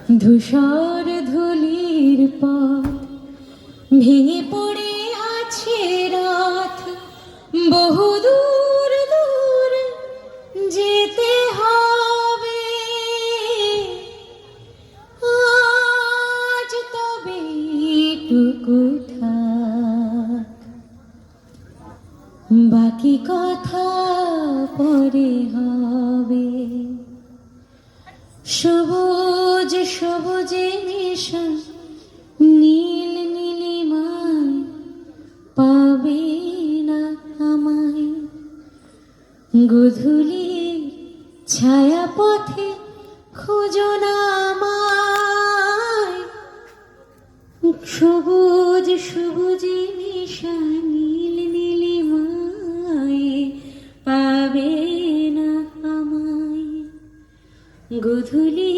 ধূসর ধুলির পথ ভেঙে পড়ে আছে রাত, বহুদূর দূর যেতে হবে আজ, তবে টুকু থাক, বাকি কথা পরে হবে। সবুজ সবুজে মেশা নীল নীলিমায় পাবে না আমায়, গোধূলির ছায়া পথে খোঁজো না আমায়। সবুজ সবুজে মেশা নীল নীলিমায় পাবে না আমায়, গোধূলি